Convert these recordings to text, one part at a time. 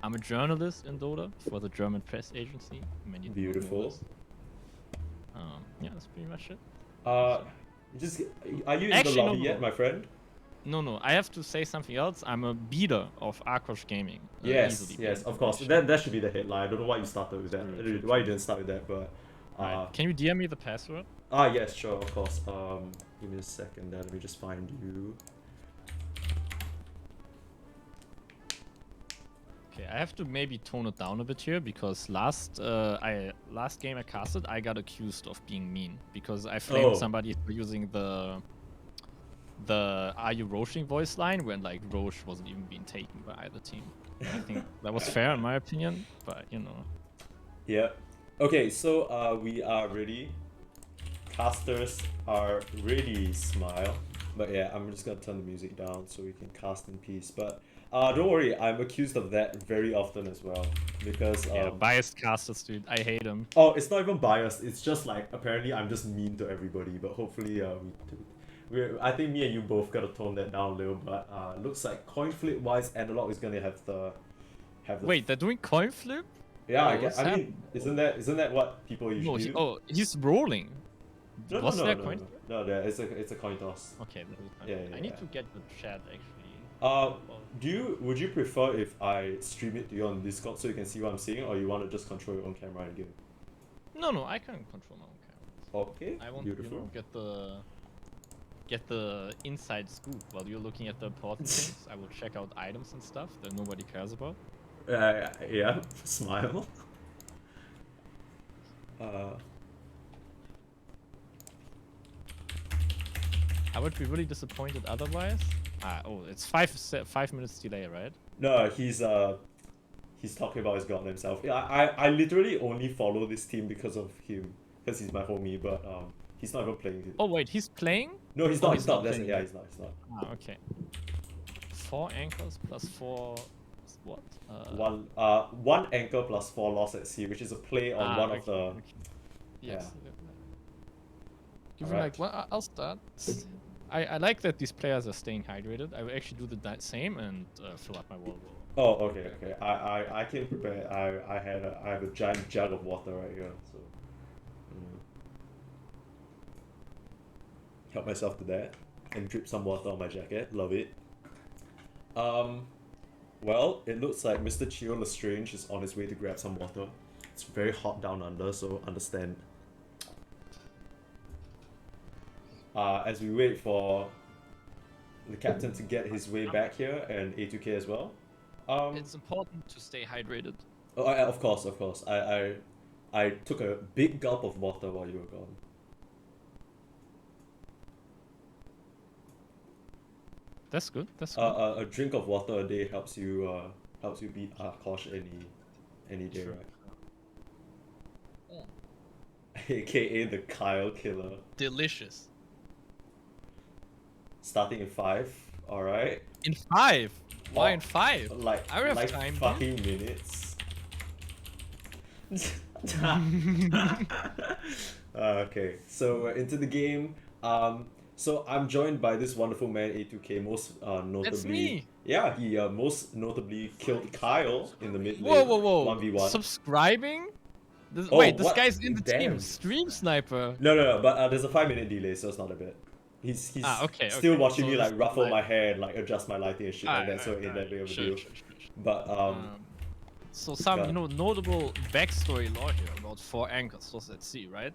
I'm a journalist in Dota for the German press agency. Many people know Beautiful. this. Yeah, that's pretty much it. Just are you in Actually, the no, lobby no. yet, my friend? No, I have to say something else. I'm a beater of Anchor+4 Gaming. Yes, Easily yes, beaten, of course. pretty sure. That should be the headline. I don't know why you started with that. True. Why you didn't start with that, but Alright, can you DM me the password? yes, sure, of course. Give me a second. Then let me just find you. Okay, I have to maybe tone it down a bit here because last game I casted, I got accused of being mean because I flamed somebody for using the "Are you Roshing" voice line when like Roche wasn't even being taken by either team. I think that was fair in my opinion, but you know. Yeah. Okay, so we are ready. Casters are ready. Smile. But yeah, I'm just gonna turn the music down so we can cast in peace. But don't worry, I'm accused of that very often as well because Biased casters, dude. I hate them. Oh, it's not even biased. It's just like apparently I'm just mean to everybody. But hopefully I think me and you both gotta tone that down a little. But looks like coin flip wise, Analog is gonna have the Wait, they're doing coin flip? Yeah, I mean, isn't that what people usually do? He's rolling. No, it's a coin toss. Okay, yeah. I need to get the chat actually. Would you prefer if I stream it to you on Discord so you can see what I'm seeing, or you want to just control your own camera and game? No, I can control my own camera. Okay, I want beautiful. to get the inside scoop while you're looking at the important things. I will check out items and stuff that nobody cares about. Yeah, smile. I would be really disappointed otherwise. It's 5 minutes delay, right? No, he's talking about his goddamn self. Yeah, I literally only follow this team because of him, because he's my homie. But he's not even playing. Oh wait, he's playing? No, he's not. He's not playing. Yeah, he's not. Okay. 4 anchors plus 4. What? One anchor plus 4 loss at sea, which is a play on one of the. Okay. Yes. Yeah. Give me like well, I'll start. I like that these players are staying hydrated. I will actually do the same and fill up my water bottle. Oh, okay. I came prepared. I have a giant jug of water right here, so help myself to that and drip some water on my jacket. Love it. Well, it looks like Mr. Chio Lestrange is on his way to grab some water. It's very hot down under, so understand. As we wait for the captain to get his way back here and A2K as well. It's important to stay hydrated. Oh, of course. I took a big gulp of water while you were gone. That's good. A drink of water a day helps you beat Kosh any day, right? AKA the Kyle Killer. Delicious. Starting in 5, alright. In 5? Why in 5? Like I don't have time, fucking minutes. Okay, so we're into the game. So I'm joined by this wonderful man, A2K, most notably. That's me. Yeah, he most notably killed Kyle in the mid lane. Whoa. 1v1. Subscribing? Wait, this guy's in the Damn. team. Stream sniper. No, but there's a 5-minute delay, so it's not that bad. He's still watching me like ruffle my hair and like adjust my lighting and shit like that, so ain't that big of a deal. But so some notable backstory lore here about 4 anchors. So let's see, right?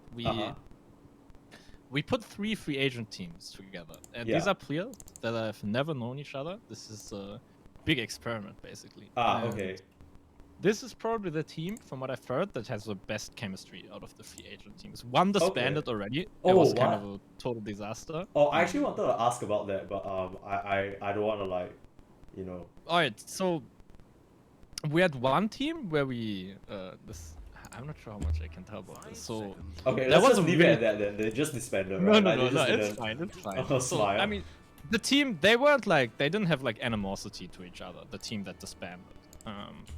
We put 3 free agent teams together, and these are players that have never known each other. This is a big experiment, basically. Okay. This is probably the team, from what I've heard, that has the best chemistry out of the free agent teams. One disbanded already. It was kind of a total disaster. Oh, I actually wanted to ask about that, but I don't want to like, Alright, so we had one team where we I'm not sure how much I can tell about this. So okay, let's just leave it at that then. They just disbanded, right? No, it's fine. Oh, so I mean, the team they didn't have like animosity to each other. The team that disbanded.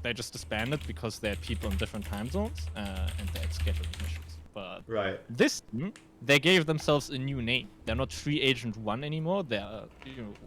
They just disbanded because they had people in different time zones and they had scheduling issues. But Right. this team, they gave themselves a new name. They're not Free Agent 1 anymore. They're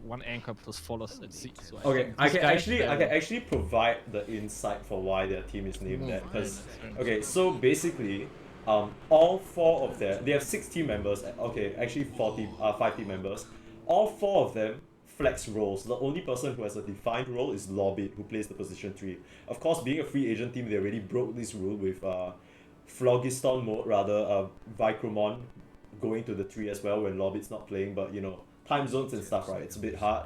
one Anchor plus 4 lost at sea. So Okay, think I these can guys, actually provide the insight for why their team is named that. Because okay, so basically, all four of them, they have 6 team members. Okay, actually 5 team members. All 4 of them flex roles. The only person who has a defined role is Lobbit, who plays the position 3. Of course, being a free agent team, they already broke this rule with Phlogiston mode, rather Vicromon going to the 3 as well when Lobbit's not playing. But time zones and stuff, right? It's a bit hard.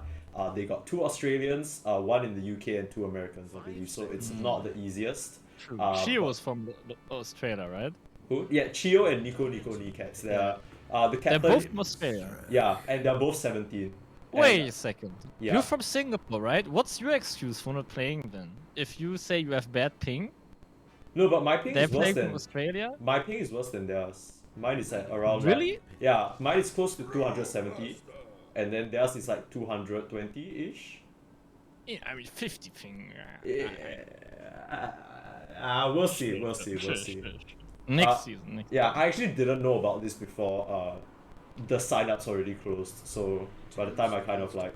They got 2 Australians, 1 in the UK, and 2 Americans, I believe. So it's not the easiest. True. She was from Australia, right? Who? Yeah, Chio and Nico Kneecaps. They're the captain. They're both from Australia. Yeah, and they're both 17. Wait a second. Yeah. You're from Singapore, right? What's your excuse for not playing then? If you say you have bad ping, No, but my ping they're is worse playing than from Australia? my ping is worse than theirs. Mine is at around Really? yeah, mine is close to 270, and then theirs is like 220-ish. Yeah, I mean 50 ping. We'll see. Next season. Yeah, I actually didn't know about this before the sign-up's already closed. So by the time I kind of like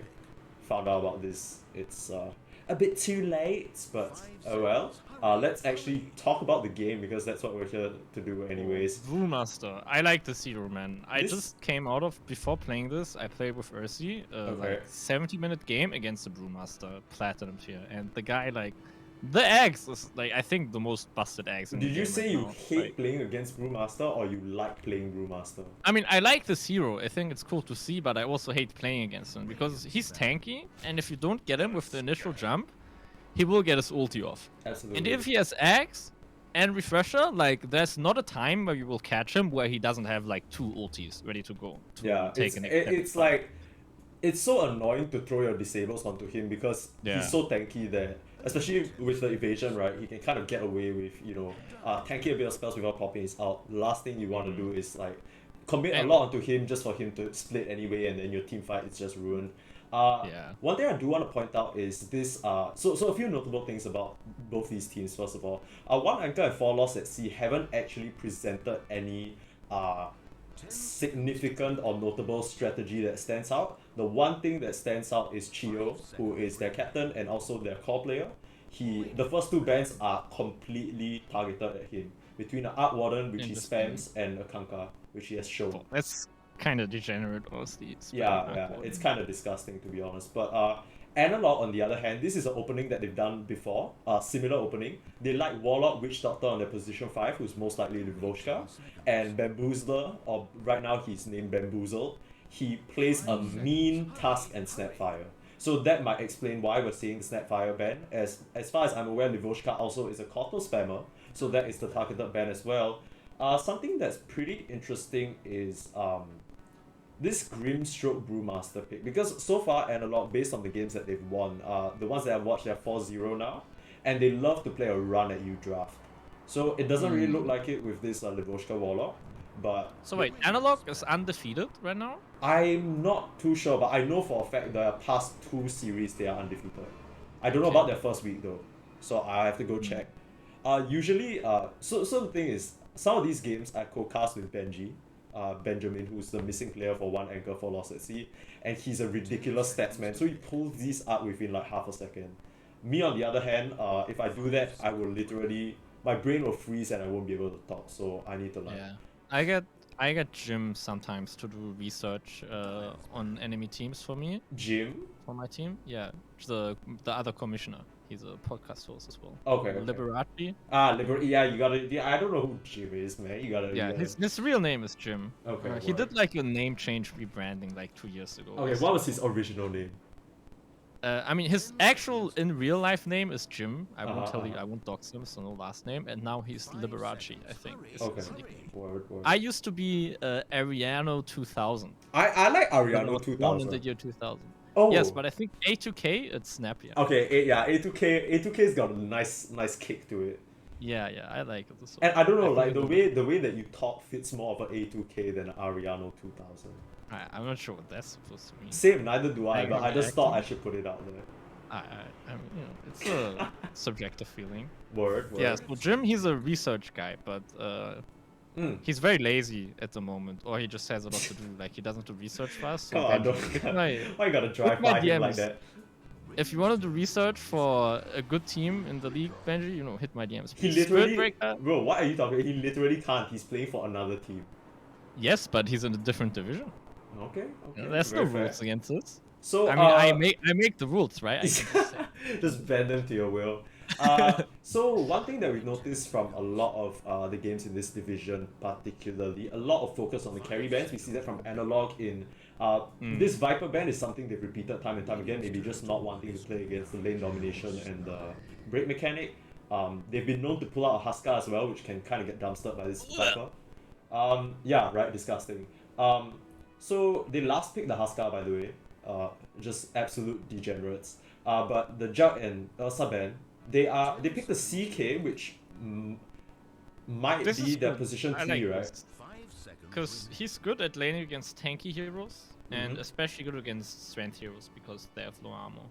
found out about this, it's a bit too late. But oh well. Let's actually talk about the game because that's what we're here to do anyways. Brewmaster. I like the Zero, man. I just came out of, before playing this, I played with Ursi, like 70-minute game against the Brewmaster, Platinum tier. And the guy, like, the Axe is, like, I think the most busted Axe in the game. Did you say right you now. hate playing against Brewmaster or you like playing Brewmaster? I mean, I like the Zero. I think it's cool to see, but I also hate playing against him because he's tanky, and if you don't get him with the initial jump, he will get his ulti off. Absolutely. And if he has Axe and Refresher, like, there's not a time where you will catch him where he doesn't have, like, 2 ultis ready to go. It's like, it's so annoying to throw your disables onto him because he's so tanky that, especially with the evasion, right, he can kind of get away with, tanking a bit of spells without popping his out. Last thing you want to do is, like, commit a lot onto him just for him to split anyway, and then your team fight is just ruined. One thing I do want to point out is this. So a few notable things about both these teams. First of all, 1 Anchor and 4 Lost at Sea haven't actually presented any significant or notable strategy that stands out. The one thing that stands out is Chio, who is their captain and also their core player. The first 2 bans are completely targeted at him, between an Arc Warden, which he spams, and a Kanka, which he has shown. That's kind of degenerate, honestly. Yeah, it's kind of disgusting, to be honest. But Analog, on the other hand, this is an opening that they've done before, similar opening. They like Warlock, Witch Doctor on their position 5, who's most likely Livoshka, and Bamboozler, or right now he's named Bamboozle. He plays a mean Tusk and Snapfire. So that might explain why we're seeing the Snapfire ban. As far as I'm aware, Livoshka also is a Kotal spammer, so that is the targeted ban as well. Something that's pretty interesting is this Grimstroke Brewmaster pick, because so far Analog, based on the games that they've won, the ones that I've watched, they're 4-0 now, and they love to play a run at you draft. So it doesn't really look like it with this Livoshka Warlock, but... So wait, Analog is undefeated right now? I'm not too sure, but I know for a fact the past 2 series they are undefeated. I don't know about their first week though, so I have to go check. Usually, so the thing is, some of these games I co-cast with Benjamin, who's the missing player for 1 Anchor 4 Lost at Sea, and he's a ridiculous stats man, so he pulls these up within like half a second. Me on the other hand, if I do that, I will literally, my brain will freeze and I won't be able to talk, so I need to learn. Yeah, I get Jim sometimes to do research on enemy teams for me. Jim? For my team? Yeah, the other commissioner. He's a podcast host as well. Okay. Liberace. Yeah, you gotta. Yeah, I don't know who Jim is, man. You gotta. Yeah, his real name is Jim. Okay. He did like a name change rebranding like 2 years ago. Okay, what was his original name? I mean, his actual in real life name is Jim. I won't tell you. I won't dox him, so no last name. And now he's Liberace, I think. Okay. Word. I used to be Ariano 2000. I like Ariano 2000. Born in the year 2000. Oh. Yes, but I think A2K, it's snappier. Okay, A2K's got a nice kick to it. Yeah, I like it. And I don't know, like the way that you talk fits more of an A2K than an Ariano 2000. I'm not sure what that's supposed to mean. Same, neither do I, but I just thought I should put it out there. I mean, it's a subjective feeling. Word. Yeah, so Jim, he's a research guy, but He's very lazy at the moment, or he just has a lot to do. Like he doesn't do research fast. So Come on, Benji, why you gotta hit drive my by him like DMs. that? If you want to do research for a good team in the league, Benji, hit my DMs. He Please. Spirit literally, Breaker. bro, what are you talking? He literally can't. He's playing for another team. Yes, but he's in a different division. Okay, There's no very fair. rules against this. So I mean, I make the rules, right? I can just say. just bend them to your will. So one thing that we've noticed from a lot of the games in this division, particularly, a lot of focus on the carry bands. We see that from Analog in this Viper band is something they've repeated time and time again. Maybe just not wanting to play against the lane domination and the break mechanic. They've been known to pull out a Huskar as well, which can kind of get dumpstered by this Viper. Yeah, right, disgusting. So they last picked the Huskar, by the way. Just absolute degenerates. But the Jug and Ursa band, they picked the CK, which might be their position T, right? Because he's good at laning against tanky heroes, and especially good against strength heroes because they have low armor,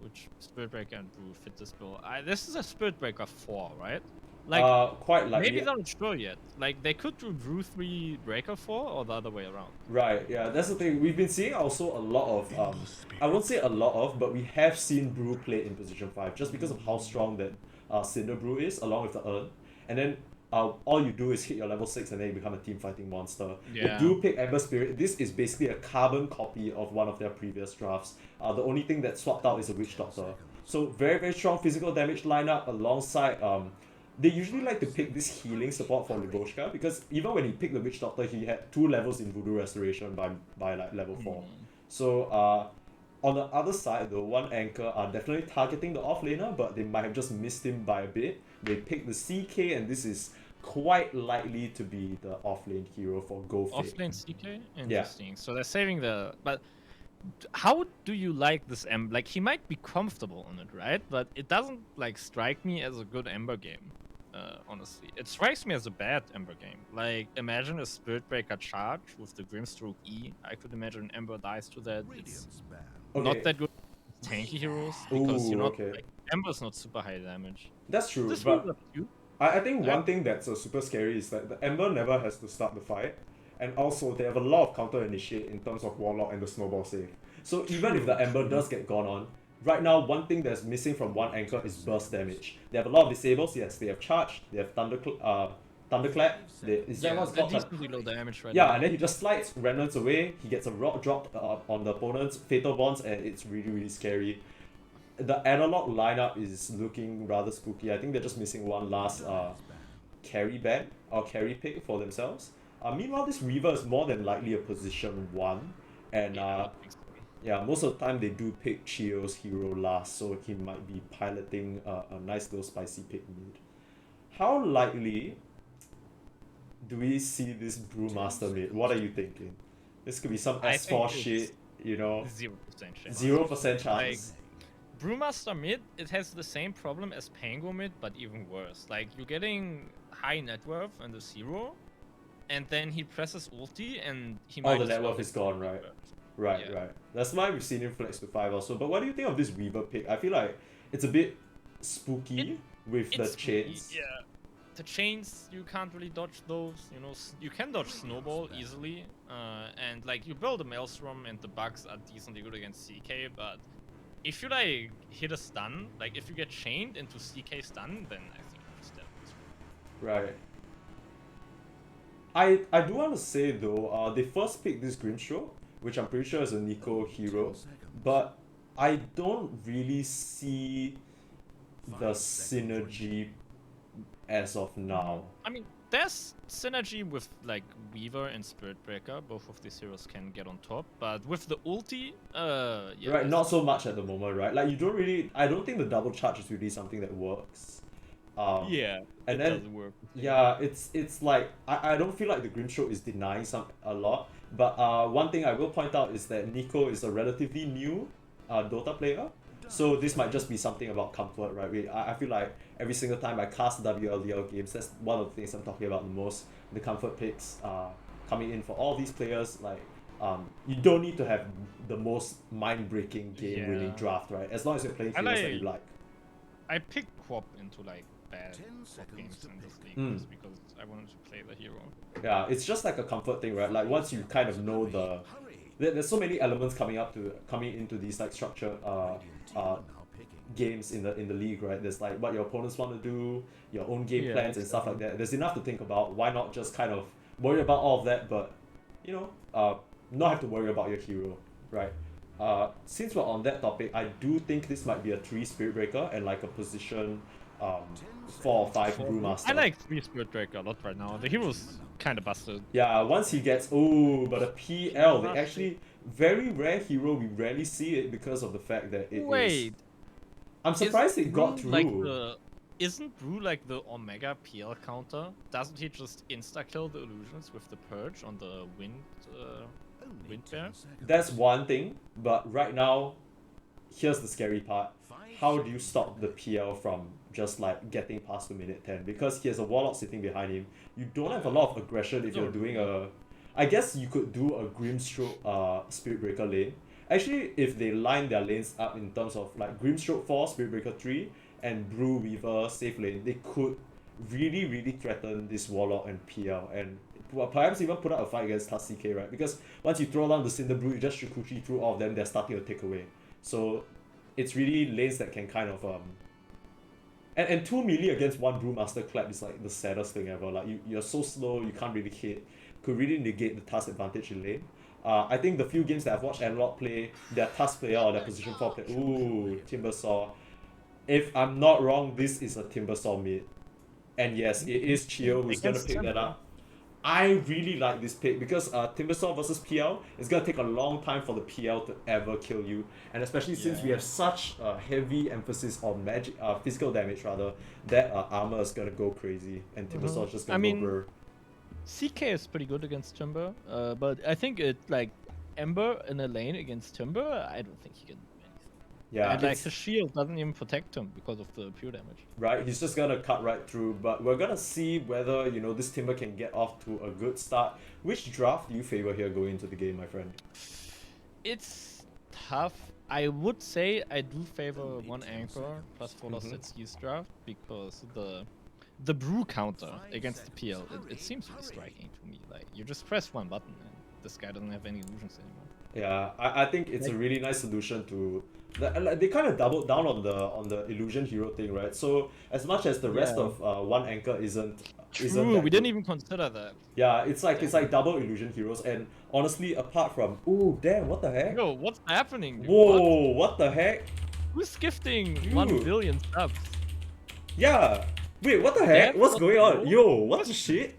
which Spirit Breaker and Brew fit this bill. This is a Spirit Breaker 4, right? Like, quite likely. maybe they're not sure yet. Like, they could do Brew 3 Breaker 4 or the other way around. Right, yeah, that's the thing. We've been seeing also a lot of, I won't say a lot of, but we have seen Brew play in position 5 just because of how strong that Cinder Brew is, along with the Urn. And then all you do is hit your level 6 and then you become a team fighting monster. Yeah. They do pick Ember Spirit. This is basically a carbon copy of one of their previous drafts. The only thing that swapped out is a Witch Doctor. So very, very strong physical damage lineup alongside... They usually like to pick this healing support for Livoshka because even when he picked the Witch Doctor, he had 2 levels in Voodoo Restoration by like level 4. So on the other side, the one Anchor are definitely targeting the offlaner, but they might have just missed him by a bit. They picked the CK, and this is quite likely to be the offlane hero for Go Fate. Offlane CK? Interesting. Yeah. So they're saving the... But how do you like this Ember? Like, he might be comfortable on it, right? But it doesn't, like, strike me as a good Ember game. Honestly, it strikes me as a bad Ember game. Like, imagine a Spirit Breaker charge with the Grimstroke E. I could imagine Ember dies to that. It's not that good tanky heroes because like, Ember's not super high damage. That's true, but I think one thing that's super scary is that the Ember never has to start the fight, and also they have a lot of counter initiate in terms of Warlock and the Snowball save. So even if the Ember does get gone on, right now, one thing that's missing from one Anchor is burst damage. They have a lot of disables, yes. They have Charge, they have Thunderclap. Is that what's called? Decently low damage right now. now. And then he just slides Remnants away, he gets a rock dropped on the opponent's Fatal Bonds, and it's really, really scary. The Analog lineup is looking rather spooky. I think they're just missing one last carry band or carry pick for themselves. Meanwhile, this Reaver is more than likely a position 1, and yeah, most of the time they do pick Chio's hero last, so he might be piloting a nice little spicy pick mid. How likely do we see this Brewmaster mid? What are you thinking? This could be some S4 shit, 0% chance. 0% chance. Like, Brewmaster mid, it has the same problem as Pango mid, but even worse. Like, you're getting high net worth and the 0, and then he presses ulti and he might... Oh, the net worth is gone, right? Right. That's why we've seen him flex to 5 also. But what do you think of this Weaver pick? I feel like it's a bit spooky with the chains. Yeah. The chains, you can't really dodge those. You can dodge Snowball easily. And like, you build a Maelstrom and the bugs are decently good against CK, but if you like hit a stun, like if you get chained into CK stun, then I think you're just dead. Right. I do want to say though, they first picked this Grimstroke, which I'm pretty sure is a Nico hero, but I don't really see the synergy as of now. I mean, there's synergy with like Weaver and Spirit Breaker. Both of these heroes can get on top, but with the ulti, yeah. Right, not so much at the moment, right? Like, you don't really... I don't think the double charge is really something that works. Yeah, and it then, doesn't work. Yeah, it's like... I don't feel like the Grimstroke is denying a lot, but one thing I will point out is that Nico is a relatively new Dota player, so this might just be something about comfort, right? I feel like every single time I cast WLDL games, that's one of the things I'm talking about the most. The comfort picks coming in for all these players, like you don't need to have the most mind-breaking game-winning draft, right? As long as you're playing heroes that you like. I picked Quap into like bad Quap games in this league just because I wanted to play the hero. Yeah, it's just like a comfort thing, right? Like once you kind of know there's so many elements coming into these like structured games in the league, right? There's like what your opponents want to do, your own game plans and stuff like that. There's enough to think about. Why not just kind of worry about all of that, but not have to worry about your hero, right? Since we're on that topic, I do think this might be a 3 Spirit Breaker and like a position 4 or 5 Brewmaster. I like 3 Spirit Breaker a lot right now. The hero's kind of busted. Yeah, once he gets but a PL, they actually very rare hero. We rarely see it because of the fact that it is. I'm surprised it got through. Like isn't Brew like the Omega PL counter? Doesn't he just insta-kill the illusions with the Purge on the Wind Bear? That's one thing, but right now, here's the scary part. How do you stop the PL from just like getting past the minute 10? Because he has a Warlock sitting behind him. You don't have a lot of aggression if you're doing I guess you could do a Grimstroke Spirit Breaker lane. Actually, if they line their lanes up in terms of like Grimstroke 4, Spirit Breaker 3, and Brew Weaver safe lane, they could really, really threaten this Warlock and PL and perhaps even put up a fight against TK, right? Because once you throw down the Cinder Brew, you just Shukuchi through all of them, they're starting to take away. So it's really lanes that can kind of and 2 melee against 1 Brewmaster clap is like the saddest thing ever. Like you're so slow, you can't really hit, could really negate the task advantage in lane. I think the few games that I've watched Analog play, their task player or their position 4 player, Timbersaw. If I'm not wrong, this is a Timbersaw mid. And yes, it is Chio who's gonna pick that up. I really like this pick because Timbersaw versus PL is gonna take a long time for the PL to ever kill you, and especially since we have such a heavy emphasis on physical damage rather, that armor is gonna go crazy, and Timbersaw is just gonna go brr. CK is pretty good against Timber, but I think like Ember in a lane against Timber, I don't think he can do anything. Yeah, and like the shield doesn't even protect him because of the pure damage. Right, he's just gonna cut right through, but we're gonna see whether this Timber can get off to a good start. Which draft do you favor here going into the game, my friend? It's tough. I would say I do favor 1 Anchor plus 4 lost at Seas draft because the Brew counter against the PL, it seems to be striking to me. Like you just press 1 button and this guy doesn't have any illusions anymore. Yeah, I think it's a really nice solution to. They kind of doubled down on the illusion hero thing, right? So as much as the rest of 1 Anchor isn't True, we didn't even consider that. Yeah, it's like double illusion heroes, and honestly, apart from damn, what the heck? Yo, what's happening? Dude? Whoa, what the heck? Who's gifting 1 billion subs? Yeah. Wait, what the heck? What's going on? Yo, what the shit?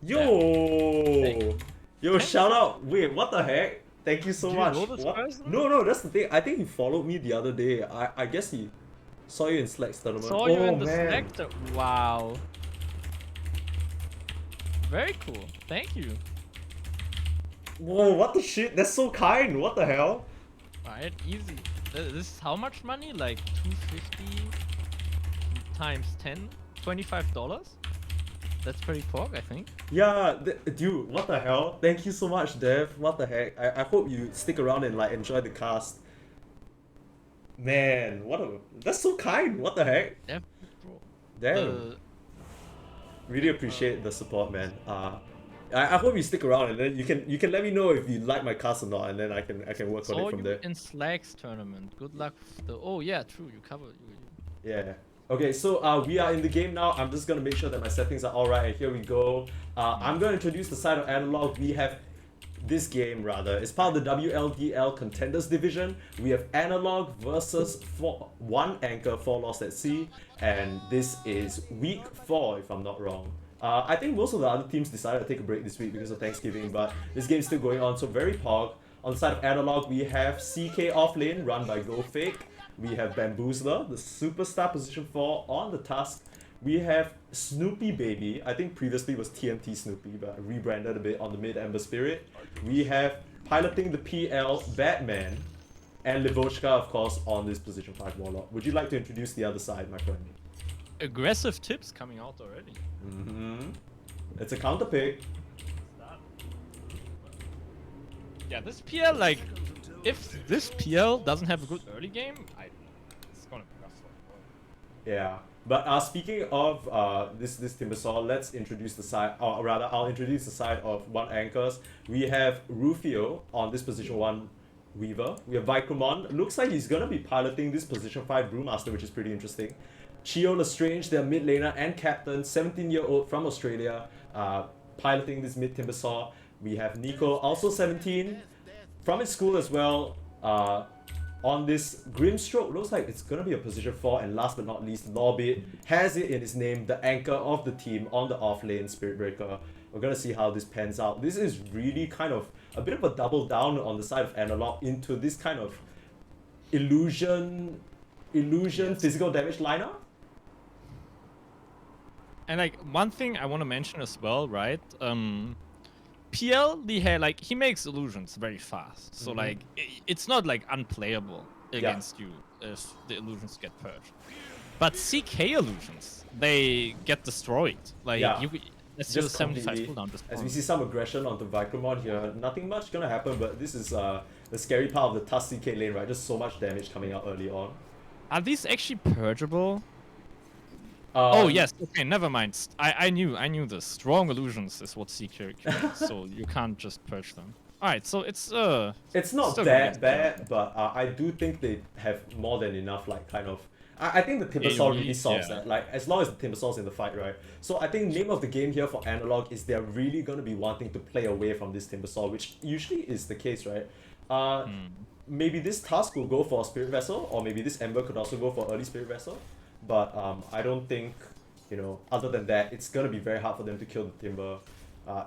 Yo, shout out. Wait, what the heck? Thank you so much. What? No, that's the thing. I think he followed me the other day. I guess he saw you in Slack's tournament. Saw you in the Slack. Wow. Very cool. Thank you. Whoa, what the shit? That's so kind. What the hell? Alright, easy. This is how much money? Like 250 times 10? $25? That's pretty pork, I think. Yeah, dude, what the hell? Thank you so much, Dev. What the heck? I hope you stick around and like enjoy the cast. Man, that's so kind. What the heck? Yeah, bro. Damn. Really appreciate the support, man. I hope you stick around and then you can let me know if you like my cast or not, and then I can work on it from there. In Slack's tournament. Good luck with the. Oh yeah, true. You covered. Yeah. Okay, so we are in the game now. I'm just gonna make sure that my settings are alright, and here we go. I'm gonna introduce the side of Analog. We have this game rather. It's part of the WLDL Contenders Division. We have Analog versus 1 Anchor, 4 lost at sea, and this is week 4 if I'm not wrong. I think most of the other teams decided to take a break this week because of Thanksgiving, but this game's still going on, so very pog. On the side of Analog, we have CK off lane, run by GoFake. We have Bamboozler, the superstar position 4 on the task. We have Snoopy Baby, I think previously was TNT Snoopy, but rebranded a bit on the mid Ember Spirit. We have piloting the PL Batman, and Livochka, of course, on this position 5 Warlock. Would you like to introduce the other side, my friend? Aggressive tips coming out already. It's a counter pick. Yeah, this PL, like, if this PL doesn't have a good early game, it's gonna be rough for him. Yeah. But speaking of this Timbersaw, let's introduce the side, or rather, I'll introduce the side of one anchors. We have Rufio on this position 1 Weaver. We have Vicromon. Looks like he's gonna be piloting this position 5 Brewmaster, which is pretty interesting. Chio Lestrange, their mid laner and captain, 17-year-old from Australia, piloting this mid Timbersaw. We have Nico, also 17, from his school as well. On this Grimstroke, looks like it's gonna be a position 4, and last but not least, Lorbit has it in his name, the anchor of the team on the off lane, Spirit Breaker. We're gonna see how this pans out. This is really kind of a bit of a double down on the side of Analog into this kind of illusion physical damage lineup. And like one thing I want to mention as well, right? PL, he makes illusions very fast, so like it's not like unplayable against you if the illusions get purged. But CK illusions, they get destroyed. Like let's just 75 cooldown. As we see some aggression onto Vicromon here, nothing much gonna happen. But this is the scary part of the tough CK lane, right? Just so much damage coming out early on. Are these actually purgeable? Oh yes, okay, never mind. I knew this. Strong illusions is what CK creates, so you can't just purge them. Alright, so it's not that bad, but I do think they have more than enough kind of. I think the Timbersaw really solves that. Like, as long as the Timbersaw's in the fight, right? So I think name of the game here for Analog is they're really gonna be wanting to play away from this Timbersaw, which usually is the case, right? Maybe this Tusk will go for a Spirit Vessel, or maybe this Ember could also go for early Spirit Vessel. But I don't think, other than that, it's gonna be very hard for them to kill the Timber.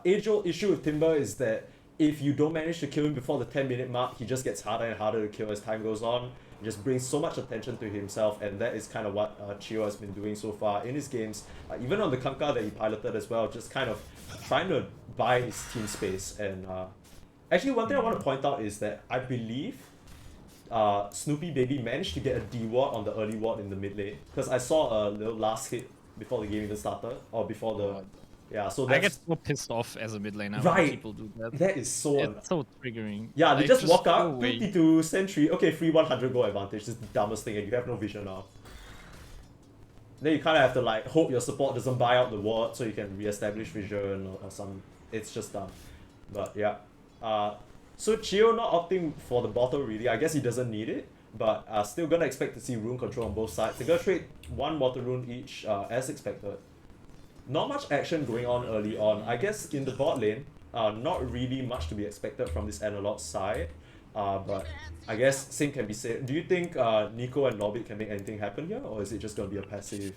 Age-old issue with Timber is that if you don't manage to kill him before the 10-minute mark, he just gets harder and harder to kill as time goes on. He just brings so much attention to himself, and that is kind of what Chio has been doing so far in his games. Even on the Kanka that he piloted as well, just kind of trying to buy his team space. And actually, one thing I want to point out is that I believe Snoopy Baby managed to get a D-ward on the early ward in the mid lane, because I saw a little last hit before the game even started, or before the... Yeah, so that's... I get so pissed off as a mid laner when people do that. That is so... It's so triggering. Yeah, they just walk up, 52 sentry, okay, free 100 gold advantage, this is the dumbest thing, and you have no vision now. Then you kind of have to hope your support doesn't buy out the ward so you can re-establish vision or some... It's just dumb. But yeah. So Chio not opting for the bottle really, I guess he doesn't need it, but still gonna expect to see rune control on both sides. They're gonna trade 1 water rune each as expected. Not much action going on early on. I guess in the bot lane, not really much to be expected from this Analog side, but I guess same can be said. Do you think Nico and Lorbit can make anything happen here, or is it just gonna be a passive?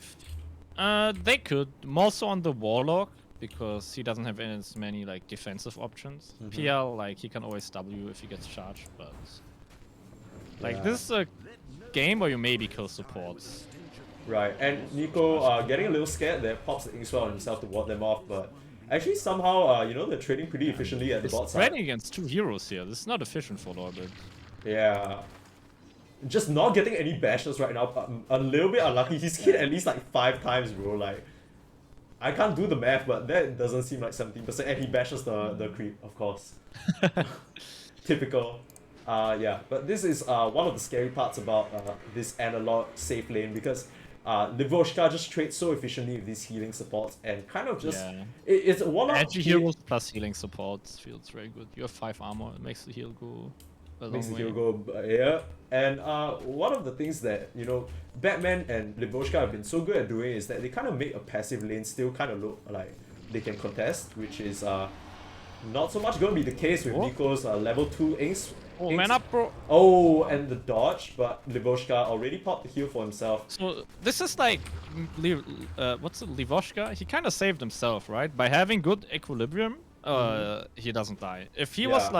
They could, more so on the Warlock, because he doesn't have as many defensive options. PL, he can always W if he gets charged, but this is a game where you maybe kill supports. Right, and Nico getting a little scared there, pops the Inkswell on himself to ward them off, but actually somehow, they're trading pretty efficiently at the bot side. Trading against 2 heroes here, this is not efficient for Lorbit. Yeah. Just not getting any bashes right now, a little bit unlucky. He's hit at least 5 times, bro. I can't do the math, but that doesn't seem like 17%, and he bashes the creep, of course. Typical. Yeah, but this is one of the scary parts about this Analog safe lane, because Livoshka just trades so efficiently with these healing supports and kind of just... Yeah. It's one of... Edgy heroes plus healing supports feels very good. You have 5 armor, it makes the heal go a long way. Makes the heal go, yeah. And one of the things that, Batman and Livoshka have been so good at doing is that they kind of make a passive lane still kind of look like they can contest, which is not so much going to be the case with Nico's level 2 Inks. Oh, man up, bro. Oh, and the dodge, but Livoshka already popped the heal for himself. So this is what's it, Livoshka? He kind of saved himself, right? By having good equilibrium, he doesn't die. If he was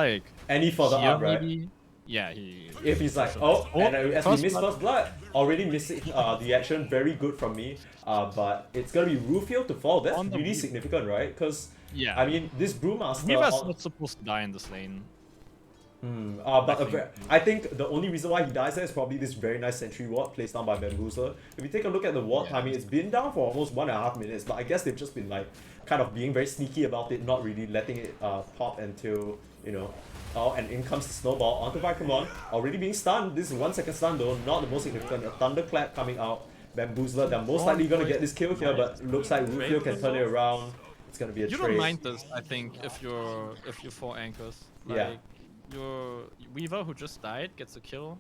any further up, right? Maybe, yeah, he... If he's and as we miss first blood, already missing the action, very good from me. But it's gonna be Rufio to fall. That's really significant, right? Because, I mean, this Brewmaster... Miva's not supposed to die in this lane. I think the only reason why he dies there is probably this very nice sentry ward placed down by Bamboozler. If you take a look at the ward timing, it's been down for almost 1.5 minutes, but I guess they've just been kind of being very sneaky about it, not really letting it pop until, oh, and in comes the snowball onto Vicromon, already being stunned. This is 1 second stun though, not the most significant. A thunderclap coming out. Bamboozler. They're most likely gonna get this kill here, but looks like Rufio can turn it around. It's gonna be a You trade. don't mind this, I think, if you're 4 anchors. Like, Yeah. your Weaver who just died gets a kill.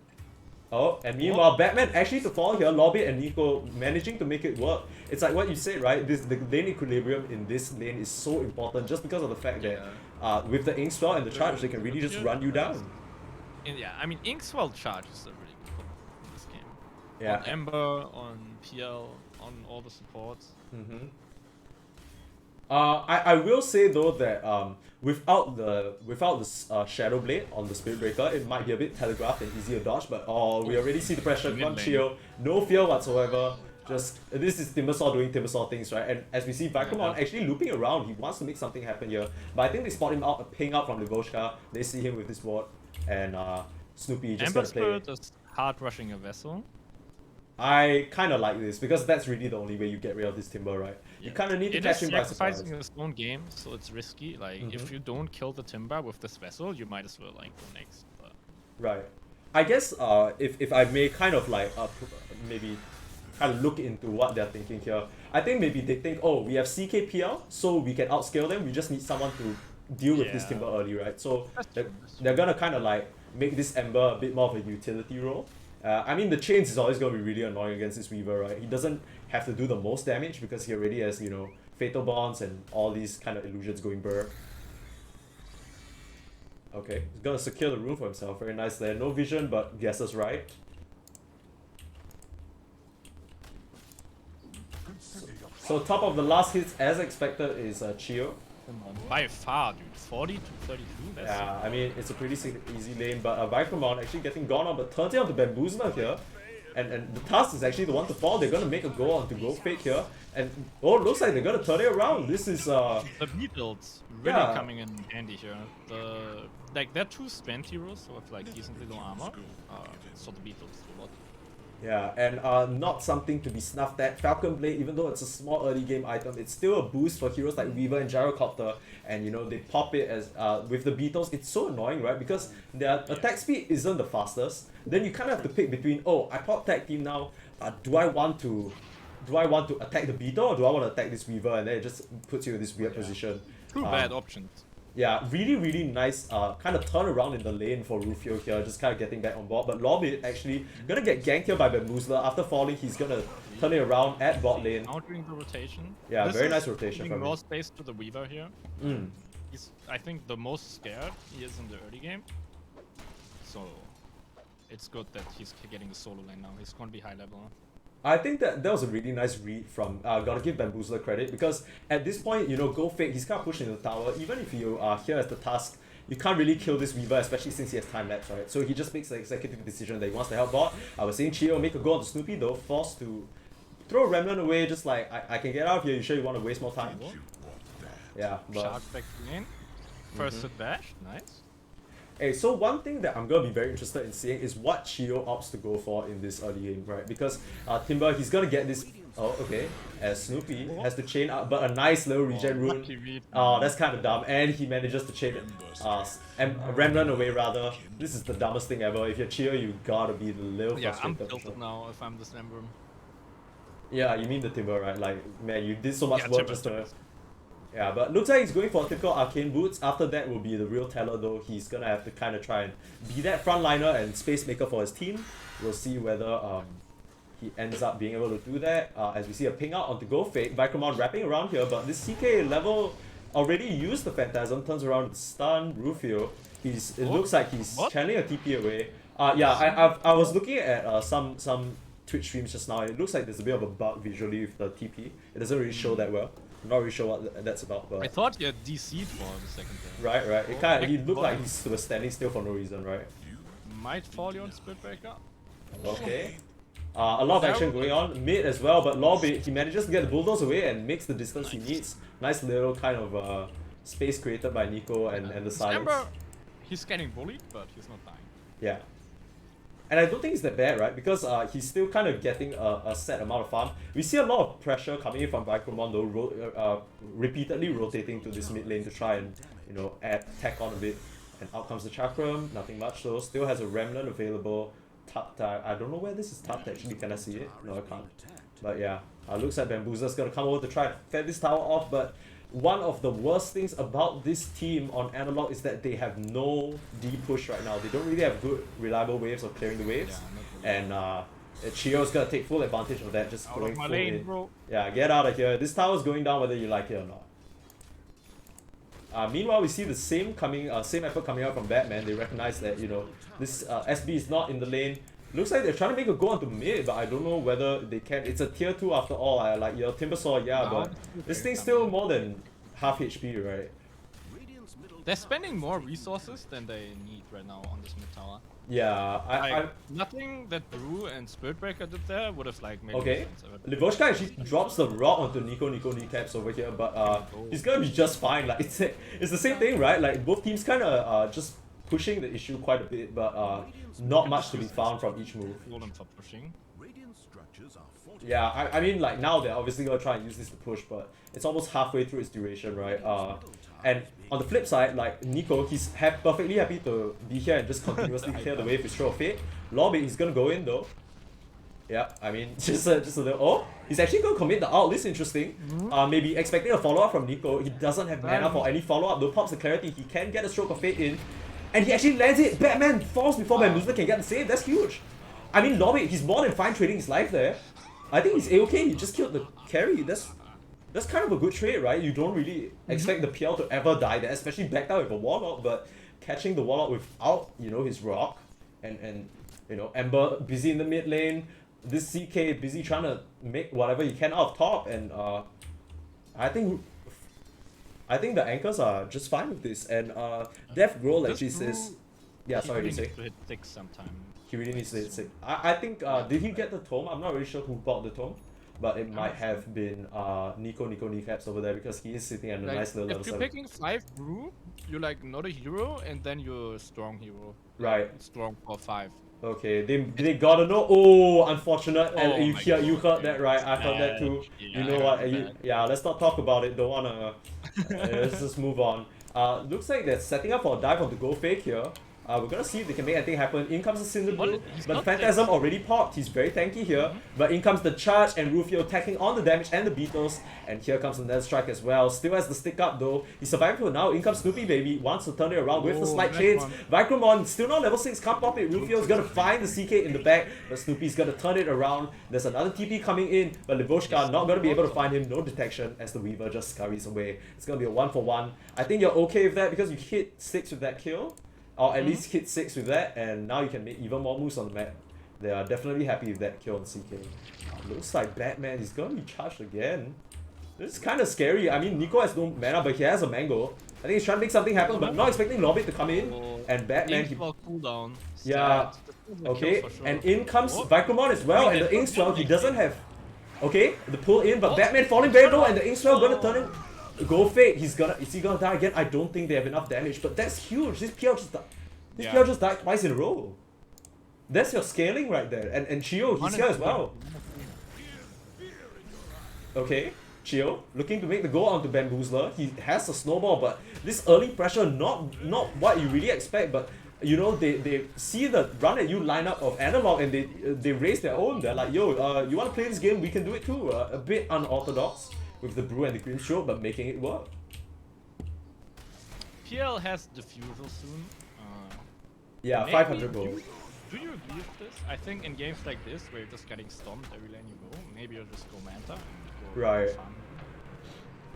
Oh, and meanwhile, Batman actually to fall here, Lobby and Nico managing to make it work. It's like what you said, right? The lane equilibrium in this lane is so important just because of the fact that with the Ink Spell and the charge, they can really just run you down. And yeah, I mean, Inkswell charge is a really good call in this game. Yeah. On Ember, on PL, on all the supports. I will say though that without the Shadow Blade on the Spirit Breaker, it might be a bit telegraphed and easier dodge. But we already see the pressure. Come on, Chio, no fear whatsoever. Just this is Timbersaw doing Timbersaw things, right? And as we see Vicromon actually looping around, he wants to make something happen here. But I think they spot him out, ping out from Livoshka. They see him with this ward, and Snoopy just Ember gonna play. Spirit is hard rushing a vessel. I kind of like this because that's really the only way you get rid of this Timber, right? You kind of need to catch him by surprise. Sacrificing his own game, so it's risky. Like if you don't kill the Timber with this vessel, you might as well like go next. But... Right. I guess if I may kind of like maybe kind of look into what they're thinking here. I think maybe they think, oh, we have CKPL, so we can outscale them. We just need someone to deal with this Timber early, right? So they're gonna kind of like make this Ember a bit more of a utility role. I mean, the chains is always going to be really annoying against this Weaver, right? He doesn't have to do the most damage because he already has, you know, Fatal Bonds and all these kind of illusions going burr. Okay, he's gonna secure the room for himself. Very nice there. No vision, but guesses right. So top of the last hits, as expected, is Chio. By far, dude. 40 to 32. That's Yeah, I mean, it's a pretty easy lane, but Vicromon actually getting gone on, but turns out the Bamboozler here. And the task is actually the one to fall. They're gonna make a go on to go fake here. And oh, it looks like they're gonna turn it around. This is the Beatles really coming in handy here. They're two strength heroes with like decently low armor. So the Beatles a lot. Yeah, and not something to be snuffed at. Falcon Blade, even though it's a small early game item, it's still a boost for heroes like Weaver and Gyrocopter. And you know, they pop it as with the Beatles. It's so annoying, right? Because their attack speed isn't the fastest. Then you kind of have to pick between, oh, I pop tag team now. Do I want to attack the Beetle or do I want to attack this Weaver? And then it just puts you in this weird position. Two bad options. Yeah, really nice kind of turn around in the lane for Rufio here, just kind of getting back on board. But Lorbit actually gonna get ganked here by Bamboozler. After falling, he's gonna turn it around at bot lane. Countering the rotation. Yeah, very nice rotation from him. More space to the Weaver here. He's, I think, the most scared he is in the early game. So it's good that he's getting the solo lane now. He's gonna be high level. I think that was a really nice read from, gotta give Bamboozler credit, because at this point, you know, go fake, he's kind of pushing the tower. Even if you are here as the task, you can't really kill this Weaver, especially since he has time lapse, right? So he just makes the executive decision that he wants to help bot. I was saying Chio make a go on to Snoopy though, forced to throw a Remnant away, just like, I can get out of here, you sure you want to waste more time? Yeah, but... Shark back in. First hit bash, nice. Hey, so one thing that I'm gonna be very interested in seeing is what Chio opts to go for in this early game, right? Because Timber, he's gonna get this. Oh, okay. As Snoopy has to chain up, but a nice little regen rune. Oh, that's kind of dumb. And he manages to chain Remnant away rather. This is the dumbest thing ever. If you're Chio, you gotta be the little frustrated. I'm tilted now if I'm this Ember. Yeah, you mean the Timber, right? Like, man, you did so much work just to... Yeah, but looks like he's going for typical Arcane Boots. After that will be the real teller though. He's gonna have to kind of try and be that frontliner and space maker for his team. We'll see whether he ends up being able to do that. As we see a ping out onto Go Fake. Vicromon wrapping around here, but this CK level already used the Phantasm, turns around to stun Rufio. It looks like he's channeling a TP away. Yeah, I was looking at some Twitch streams just now. It looks like there's a bit of a bug visually with the TP. It doesn't really show that well. I'm not really sure what that's about, but... I thought he had DC'd for the second time. Right. It kind of, he looked like he was standing still for no reason, right? Might fall you on Spirit Breaker. Okay. A lot of action going on. Mid as well, but Lorbit, he manages to get the Bulldoze away and makes the distance he needs. Nice little kind of space created by Nico and the silence. Ember, he's getting bullied, but he's not dying. Yeah. And I don't think it's that bad, right? Because he's still kind of getting a set amount of farm. We see a lot of pressure coming in from Vicromon though, repeatedly rotating to this mid lane to try and, you know, tack on a bit. And out comes the Chakram, nothing much though. Still has a Remnant available. I don't know where this is tapped actually, can I see it? No, I can't. But yeah, looks like Bamboozler's gonna come over to try to fend this tower off, but one of the worst things about this team on Analog is that they have no D push right now. They don't really have good, reliable waves of clearing the waves. And Chio's gonna take full advantage of that, just going full in. Bro. Yeah, get out of here. This tower's going down whether you like it or not. Meanwhile, we see the same effort coming out from Batman. They recognize that, you know, this SB is not in the lane. Looks like they're trying to make a go onto mid, but I don't know whether they can. It's a tier 2 after all. Like your Timbersaw, yeah, but this thing's still more than half HP, right? They're spending more resources than they need right now on this mid tower. Yeah, nothing that Brew and Spiritbreaker did there would have like made okay. sense. Livoshka actually drops the rock onto Nico kneecaps over here, but he's gonna be just fine. Like it's the same thing, right? Like both teams kind of just pushing the issue quite a bit, but not much to be found from each move. For pushing. Yeah, I mean like now they're obviously gonna try and use this to push, but it's almost halfway through its duration, right? And on the flip side, like Nico, he's perfectly happy to be here and just continuously clear the wave with Stroke of Fate. Lobby, he's gonna go in though. Yeah, I mean just a little. Oh, he's actually gonna commit the ult. This is interesting. Maybe expecting a follow up from Nico. He doesn't have mana for any follow up. Though pops the clarity, he can get a Stroke of Fate in. And he actually lands it! Batman falls before Bamboozler can get the save, that's huge! I mean, Lobby, he's more than fine trading his life there. I think he's A-okay, he just killed the carry. That's kind of a good trade, right? You don't really expect the PL to ever die there, especially backed out with a Warlock, but catching the Warlock without, you know, his rock, and you know, Ember busy in the mid lane, this CK busy trying to make whatever he can out of top, and I think the anchors are just fine with this, and Death Growl actually says, yeah, sorry to say. To hit 6 sometime. He really needs to hit 6. I think, did he get the tome? I'm not really sure who bought the tome, but it might have been Nico kneecaps over there because he is sitting at a nice little level If you're 7. picking 5 Brew, you're like not a hero, and then you're a strong hero. Right. Strong for 5. Okay, they gotta know. Oh, unfortunate. And Oh you heard that right. I heard that too. Yeah, you know what? Yeah, let's not talk about it. Don't wanna. Let's just move on. Looks like they're setting up for a dive onto Go Fake here. We're gonna see if they can make anything happen. In comes the Cinderbrew, but the Phantasm already popped. He's very tanky here. But in comes the charge and Rufio attacking on the damage and the Beatles. And here comes the Nether Strike as well. Still has the stick up though. He's surviving for now. In comes Snoopy Baby. Wants to turn it around with the Slide Chains. Vicromon still not level 6. Can't pop it. Rufio's gonna find the CK in the back. But Snoopy's gonna turn it around. There's another TP coming in. But Livoshka not gonna be able to find him. No detection as the Weaver just scurries away. It's gonna be a 1-for-1. I think you're okay with that because you hit 6 with that kill. Or at least hit 6 with that, and now you can make even more moves on the map. They are definitely happy with that kill on CK. Looks like Batman is gonna be charged again. This is kind of scary. I mean, Nico has no mana, but he has a mango. I think he's trying to make something happen, but not expecting Lobbit to come in. And Batman, cooldown. yeah, okay. And in comes Vicromon as well, and the Inkswell, he doesn't have. Okay, the pull in, but Batman falling very low, and the Inkswell gonna turn in. Go Fake, is he gonna die again? I don't think they have enough damage, but that's huge. This PL just died. This PL just died twice in a row. That's your scaling right there. And Chio, he's here as well. Okay, Chio looking to make the goal onto Bamboozler. He has a snowball, but this early pressure not what you really expect, but you know, they see the run at you lineup of Analog and they raise their own. They're like, yo, you wanna play this game? We can do it too. A bit unorthodox with the Brew and the Green Stroke, but making it work. PL has Diffusal soon. Yeah, 500 gold. Do you agree with this? I think in games like this, where you're just getting stomped every lane you go, maybe you'll just go Manta and go right. farm.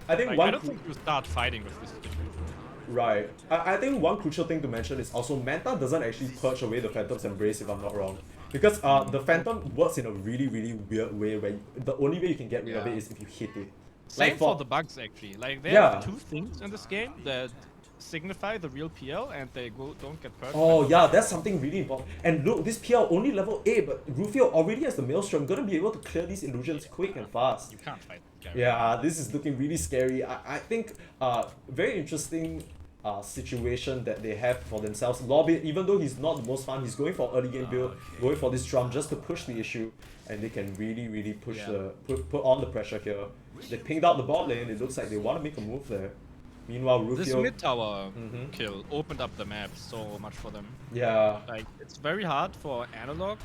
I think like, one. I don't think you start fighting with this Diffusal. Right. I think one crucial thing to mention is also Manta doesn't actually purge away the Phantom's Embrace, if I'm not wrong. Because the Phantom works in a really weird way where the only way you can get rid of it is if you hit it. Same like for the bugs actually. Like there are 2 things in this game that signify the real PL and they don't get purged. Oh yeah, that's something really important. And look, this PL only level 8, but Rufio already has the Maelstrom, gonna be able to clear these illusions quick and fast. You can't fight. Yeah, this is looking really scary. I think very interesting situation that they have for themselves. Lobby, even though he's not the most fun, he's going for early game build, going for this drum just to push the issue, and they can really push put on the pressure here. They pinged out the bot lane. It looks like they want to make a move there. Meanwhile, This Rufio... mid tower Mhm. kill opened up the map so much for them. Yeah. Like, it's very hard for Analog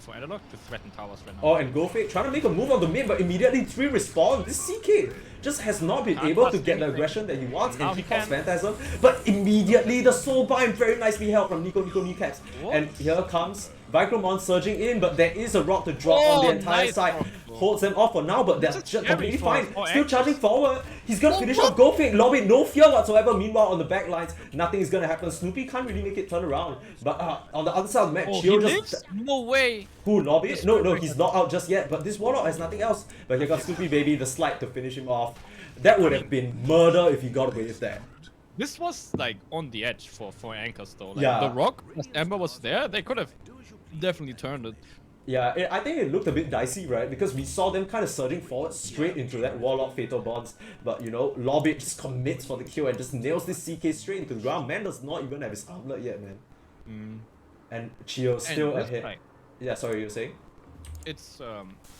for Analog to threaten towers right now. Oh, and GoFake trying to make a move on the mid, but immediately 3 respawn. This CK just has not been Can't able to trust get the anything. aggression that he wants, Now and he he pops can. Phantasm, but immediately the soul bind very nicely held from Nico kneecaps. What? And here comes Vicromon surging in, but there is a rock to drop on the entire nice side. rock. Holds them off for now, but they're This is just scary completely for fine. Still Anchors. charging forward. He's gonna finish off GoFake. Lobby, no fear whatsoever. Meanwhile, on the back lines, nothing is gonna happen. Snoopy can't really make it turn around. But on the other side of the map, Oh, he Chio lives? just... No way. Who, Lobby? This No, Snoopy he's not out just yet, but this Warlock has nothing else. But here comes Snoopy Baby, the slide to finish him off. That would have been murder if he got away with that. This was like on the edge for Anchors though. Like, Yeah. the rock, as Ember was there, they could have definitely turned it. Yeah, I think it looked a bit dicey, right? Because we saw them kind of surging forward straight into that Warlock Fatal Bonds. But, you know, Lobby just commits for the kill and just nails this CK straight into the ground. Man does not even have his armlet yet, man. And Chio still this ahead. fight, Yeah, sorry, you were saying? it's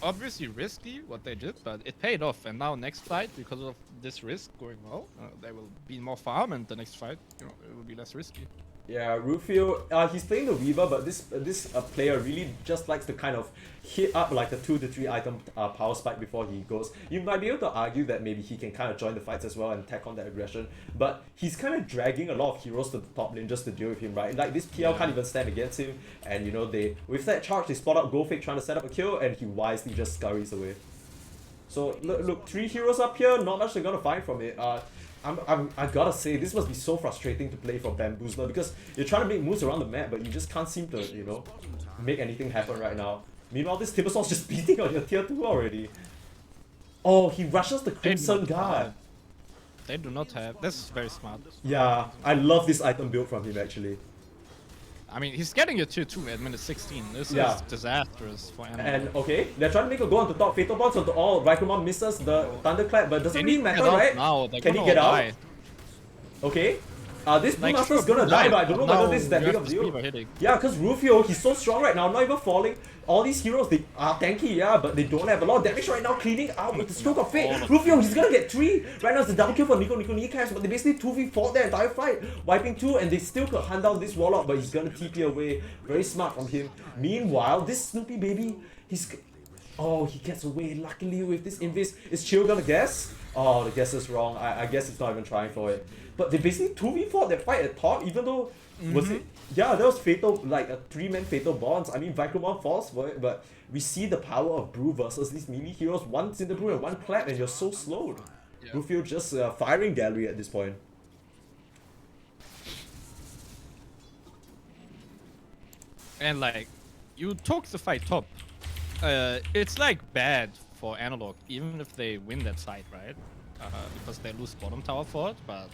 obviously risky what they did, but it paid off. And now next fight, because of this risk going well, there will be more farm, and the next fight, you know, it will be less risky. Yeah, Rufio, he's playing the Weaver, but this player really just likes to kind of hit up like the 2 to 3 item power spike before he goes. You might be able to argue that maybe he can kind of join the fights as well and tack on that aggression, but he's kind of dragging a lot of heroes to the top lane just to deal with him, right? Like this PL can't even stand against him, and you know, with that charge, they spot out GoFake trying to set up a kill, and he wisely just scurries away. So look, 3 heroes up here, not much they're gonna find from it. I gotta say, this must be so frustrating to play for Bamboozler because you're trying to make moves around the map, but you just can't seem to, you know, make anything happen right now. Meanwhile, this Timbersaur's just beating on your tier 2 already. Oh, he rushes the Crimson Guard. They do not have. That's very smart. Yeah, I love this item build from him actually. I mean, he's getting a tier 2 at minute 16. This Yeah. is disastrous for Animal. And okay, they're trying to make a go on the top. Fatal Bonds onto all. Vicromon misses the Thunderclap, but doesn't really matter, right? Now. Can he get out? Okay. This Blue Master's gonna die, but I don't know whether this is that big of a deal. Yeah, because Rufio, he's so strong right now, not even falling. All these heroes, they are tanky, yeah, but they don't have a lot of damage right now, cleaning out with the Stroke of Fate. Rufio, he's gonna get 3. Right now it's a double kill for Nico kneecaps, but they basically 2v4 their entire fight, wiping 2, and they still could hunt down this Warlock, but he's gonna TP away. Very smart from him. Meanwhile, this Snoopy Baby, oh, he gets away luckily with this invis. Is Chill gonna guess? Oh, the guess is wrong. I guess he's not even trying for it. But they basically 2v4 that fight at top, even though... Was it? Yeah, that was fatal, like a 3-man fatal bonds. I mean, Vicromon falls for it, but we see the power of Brew versus these melee heroes. One's in the Brew and one clap, and you're so slowed. Yeah. Rufio just firing gallery at this point. And like, you took the fight top. It's like bad for Analog, even if they win that fight, right? Because they lose bottom tower for it, but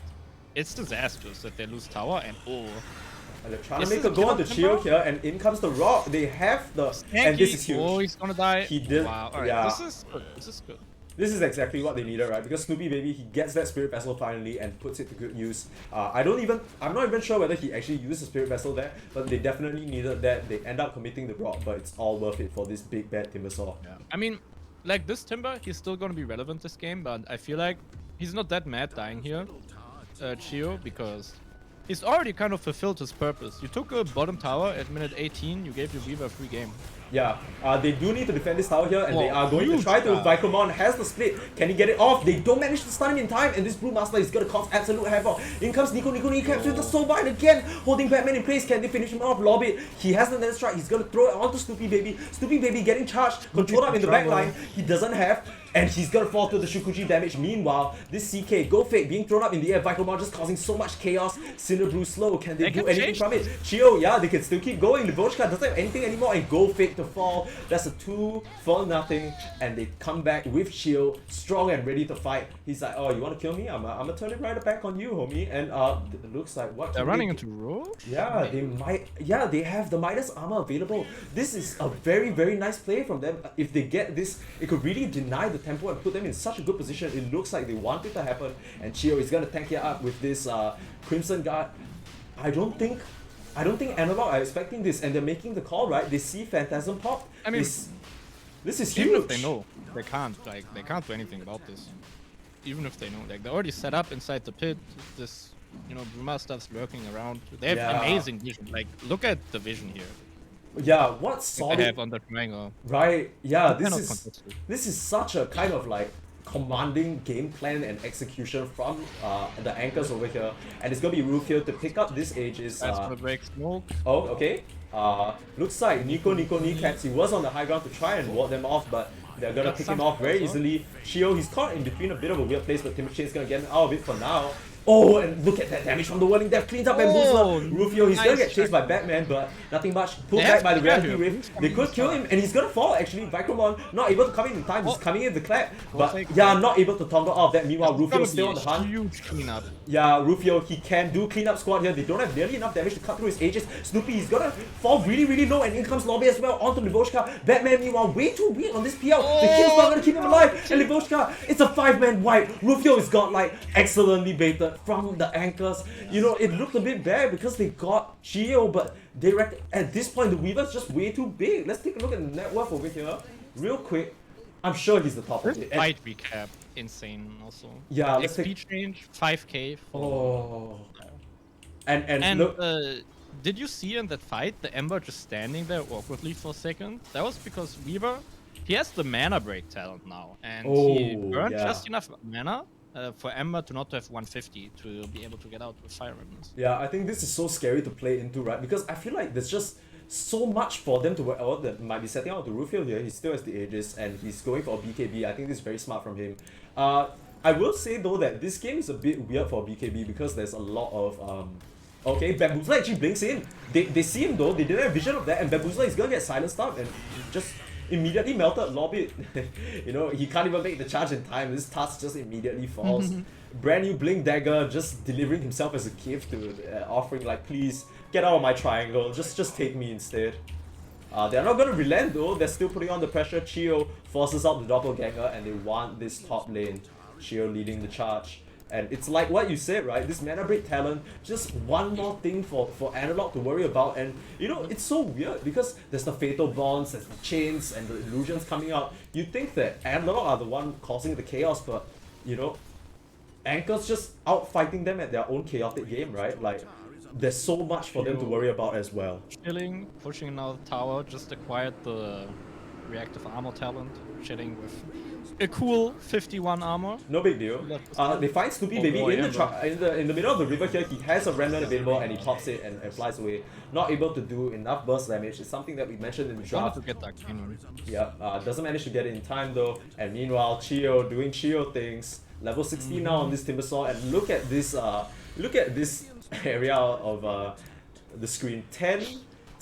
it's disastrous that they lose tower and and they're trying to make a go on the Chio here, and in comes the rock. They have the... And this is huge. Oh, he's gonna die. He did. Wow. Alright, yeah. this is good. This is good. This is exactly what they needed, right? Because Snoopy Baby, he gets that Spirit Vessel finally and puts it to good use. I'm not even sure whether he actually used the Spirit Vessel there, but they definitely needed that. They end up committing the rock, but it's all worth it for this big bad Timbersaw. Yeah. I mean, like this Timber, he's still gonna be relevant this game, but I feel like he's not that mad dying here, Chio, because he's already kind of fulfilled his purpose. You took a bottom tower at minute 18, you gave your Weaver a free game. Yeah, they do need to defend this tower here, and they are going to try to. Vicromon has the split. Can he get it off? They don't manage to stun him in time, and this Brewmaster is going to cause absolute havoc. In comes Nico kneecaps with the Soul Bind again, holding Batman in place. Can they finish him off? Lob it. He has the Nether Strike. He's going to throw it onto Snoopy Baby. Snoopy Baby getting charged, controlled up in the back line. He doesn't have, and he's going to fall to the Shukuchi damage. Meanwhile, this CK, GoFake, being thrown up in the air. Vicromon just causing so much chaos. Cinder Brew slow. Can they do anything from it? Chio, yeah, they can still keep going. Livochka doesn't have anything anymore, and GoFake to fall. That's a 2 for nothing, and they come back with Chio, strong and ready to fight. He's like, oh, you want to kill me? I'm gonna turn it right back on you, homie. And it looks like what they're running into Rogue? Yeah, they might. Yeah, they have the Midas armor available. This is a very, very nice play from them. If they get this, it could really deny the tempo and put them in such a good position. It looks like they want it to happen, and Chio is gonna tank it up with this Crimson Guard. I don't think Analog are expecting this, and they're making the call, right? They see Phantasm pop. I mean, this is huge. Even if they know, they can't do anything about this. even if they know, like, they're already set up inside the pit. This, Bruma stuff's lurking around. They have amazing vision. Like, look at the vision here. Yeah, what solid they have on the triangle. Right, yeah, It's this is such a kind of like commanding game plan and execution from the anchors over here, and it's gonna be Rufio to pick up this Aegis. That's gonna break smoke. Oh, okay. Looks like Nico kneecaps. He was on the high ground to try and ward them off, but they're gonna pick him off very easily. Shio, he's caught in between a bit of a weird place, but Timothy's gonna get him out of it for now. Oh, and look at that damage from the Whirling Death. Cleans up Bamboozler. Rufio, he's gonna get chased by Batman, but nothing much. Pulled back by the Reality Wave. They could kill him, and he's gonna fall actually. Vicromon not able to come in time. He's coming in the clap, but yeah, not able to toggle off that. Meanwhile, Rufio's still on the hunt. Huge cleanup. Yeah, Rufio, he can do cleanup squad here. They don't have nearly enough damage to cut through his Aegis. Snoopy, he's gonna fall really, really low, and in comes Lobby as well onto Livoshka. Batman, meanwhile, way too weak on this PL. The heal's not gonna keep him alive, and Livoshka, it's a 5-man wipe. Rufio is got like excellently baited from the anchors. It looked a bit bad because they got Geo, but they at this point the Weaver's just way too big. Let's take a look at the net worth over here, real quick. I'm sure he's the top of it. Fight recap, insane also. Yeah, let's XP change 5k. And look. Did you see in that fight the Ember just standing there awkwardly for a second? That was because Weaver, he has the mana break talent now, and he burned just enough mana for Ember to not have 150 to be able to get out with Fire Ribbons. Yeah, I think this is so scary to play into, right? Because I feel like there's just so much for them to work out that might be setting out to Rufio here. He still has the Aegis and he's going for a BKB. I think this is very smart from him. I will say though that this game is a bit weird for BKB because there's a lot of okay, Bamboozler actually blinks in. They see him though, they didn't have vision of that, and Bamboozler is gonna get silenced up and just immediately melted Lobbit. He can't even make the charge in time. This task just immediately falls. Brand new Blink Dagger just delivering himself as a gift to offering like, please get out of my triangle, just take me instead. They're not gonna relent though, they're still putting on the pressure. Chio forces out the doppelganger and they want this top lane. Chio leading the charge. And it's like what you said, right? This mana break talent, just one more thing for Analog to worry about. And it's so weird because there's the fatal bonds, there's the chains and the illusions coming out. You'd think that Analog are the one causing the chaos, but Anchor's just out fighting them at their own chaotic game, right? Like, there's so much for them to worry about as well. Chilling, pushing now the tower, just acquired the reactive armor talent, chilling with a cool 51 armor. No big deal. They find Snoopy Baby in the middle of the river here. He has a remnant available and he pops it and flies away. Not able to do enough burst damage. It's something that we mentioned in the draft. To get that doesn't manage to get it in time though. And meanwhile, Chio doing Chio things. Level 16 now on this Timbersaw, and look at this area of the screen.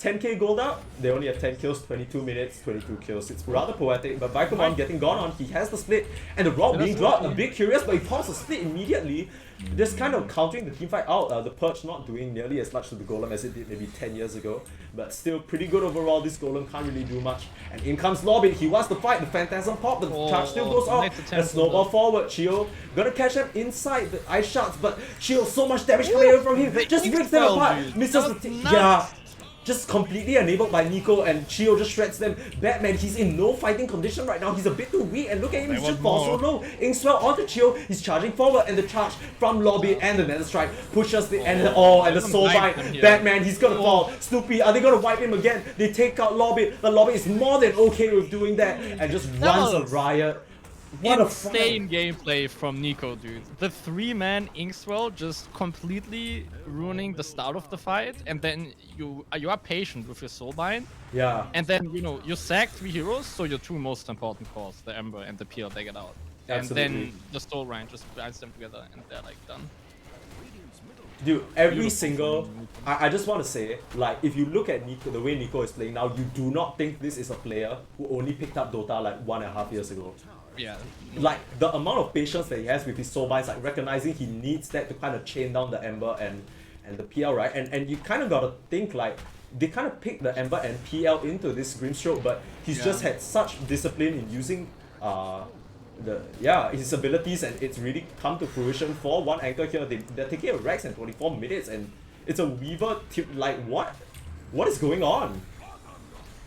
10k gold up, they only have 10 kills, 22 minutes, 22 kills. It's rather poetic, but Vicromon getting gone on, he has the split, and the Rock being dropped, a bit curious, but he pops the split immediately. Just kind of countering the teamfight out, the Purge not doing nearly as much to the Golem as it did maybe 10 years ago, but still pretty good overall. This Golem can't really do much. And in comes Lobbit, he wants to fight, the Phantasm pop, the charge still goes out, a snowball forward. Chio gonna catch him inside the ice shards, but Chio, so much damage coming away from him, just rips them apart, misses the just completely enabled by Nico, and Chio just shreds them. Batman, he's in no fighting condition right now. He's a bit too weak, and look at him, he's just falls so low. Inkswell onto Chio, he's charging forward, and the charge from Lobby and the Nether Strike pushes the and the Soul Bind. Batman, he's gonna fall. Snoopy, are they gonna wipe him again? They take out Lobby. The Lobby is more than okay with doing that, and just runs a riot. What insane gameplay from Nico, dude. The 3-man Inkswell just completely ruining the start of the fight, and then you are patient with your Soulbind. Yeah. And then you sack 3 heroes, so your 2 most important cores, the Ember and the PL, they get out. Absolutely. And then the Soul Rhine just binds them together, and they're like done. Dude, every single... I just want to say, like, if you look at Nico, the way Nico is playing now, you do not think this is a player who only picked up Dota like 1.5 years ago. Yeah. Like, the amount of patience that he has with his soul binds, like recognizing he needs that to kind of chain down the Ember and the PL, right? And you kind of gotta think like, they kind of picked the Ember and PL into this Grimstroke, but he's just had such discipline in using his abilities, and it's really come to fruition for one anchor here. They're taking a Rex in 24 minutes, and it's a Weaver tip. Like, what is going on?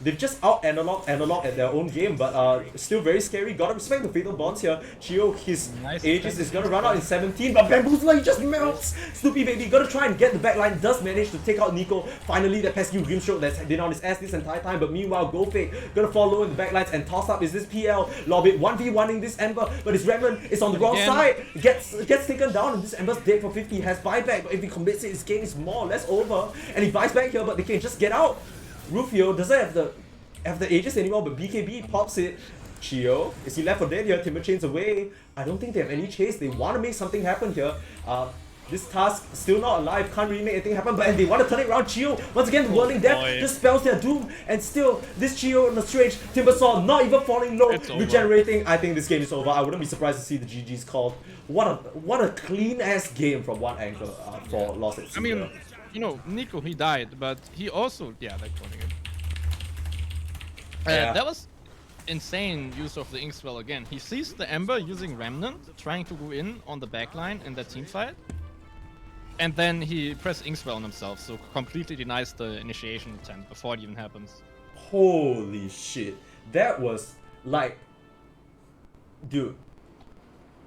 They've just out analog at their own game, but still very scary. Gotta respect the fatal bonds here. Chio, his Nice Aegis is gonna defense. run out in 17, but Bamboozler, he just melts. Snoopy baby, gotta try and get the backline. Does manage to take out Nico. Finally, that pesky Grimstroke that's been on his ass this entire time. But meanwhile, GoFake gonna fall low in the backlines and toss up. Is this PL? Lobbit 1v1ing this Ember, but his Redman is on the wrong side. Gets taken down, and this Ember's dead for 50. He has buyback, but if he commits it, his game is more or less over. And he buys back here, but they can just get out. Rufio doesn't have the Aegis anymore, but BKB pops it. Chio, is he left for dead here? Timber chains away. I don't think they have any chase. They want to make something happen here. This task still not alive, can't really make anything happen, but they want to turn it around. Chio, once again, whirling death, just spells their doom, and still, this Chio on the strange Timbersaw not even falling low, regenerating. I think this game is over. I wouldn't be surprised to see the GG's called. What a clean ass game from one Anchor for Lost at Sea. I mean, you know, Nico, he died, but he also, yeah, they're calling it. That was insane use of the Inkswell again. He sees the Ember using Remnant, trying to go in on the backline in that team fight. And then he pressed Inkswell on himself, so completely denies the initiation attempt before it even happens. Holy shit. That was like... Dude.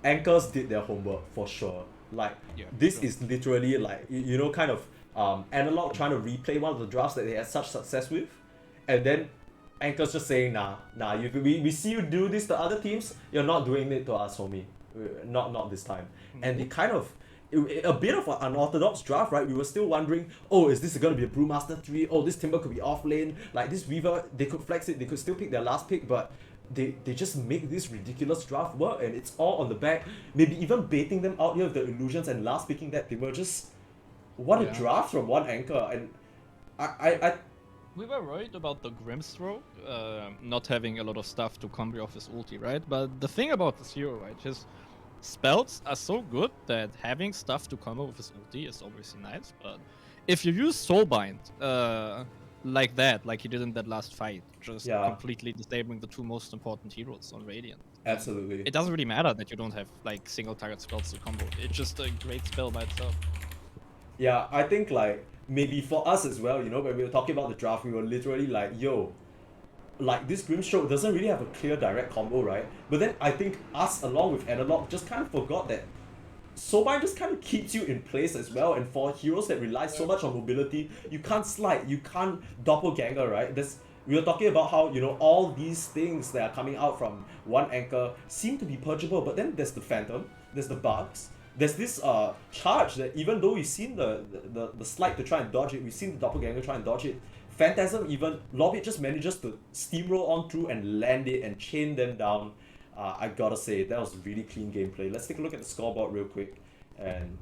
Anchors did their homework for sure. Like, this is literally like, you know, kind of analog trying to replay one of the drafts that they had such success with. And then Anchor's just saying, nah, we see you do this to other teams, you're not doing it to us, homie. Not this time. And they kind of, a bit of an unorthodox draft, right? We were still wondering, oh, is this gonna be a Brewmaster 3? Oh, this Timber could be off lane. Like, this Weaver, they could flex it, they could still pick their last pick, but they just make this ridiculous draft work, and it's all on the back. Maybe even baiting them out here with the illusions and last picking that Timber. Just, what a draft from one Anchor. And we were worried about the Grimstroke not having a lot of stuff to combo off his ulti, right? But the thing about this hero, right, his spells are so good that having stuff to combo with his ulti is obviously nice, but if you use Soulbind like that, like he did in that last fight, just completely disabling the two most important heroes on Radiant. Absolutely. It doesn't really matter that you don't have like single target spells to combo. It's just a great spell by itself. Yeah, I think like maybe for us as well, you know, when we were talking about the draft, we were literally like, yo, like this Grimstroke doesn't really have a clear direct combo, right? But then I think us along with Analog just kind of forgot that Soulbind just kind of keeps you in place as well, and for heroes that rely so much on mobility, you can't slide, you can't doppelganger, right? We were talking about how, you know, all these things that are coming out from one Anchor seem to be purgeable, but then there's the Phantom, there's the bugs, there's this charge that even though we've seen the slide to try and dodge it, we've seen the doppelganger try and dodge it, Phantasm even, Lobbit just manages to steamroll on through and land it and chain them down. I gotta say, that was really clean gameplay. Let's take a look at the scoreboard real quick, and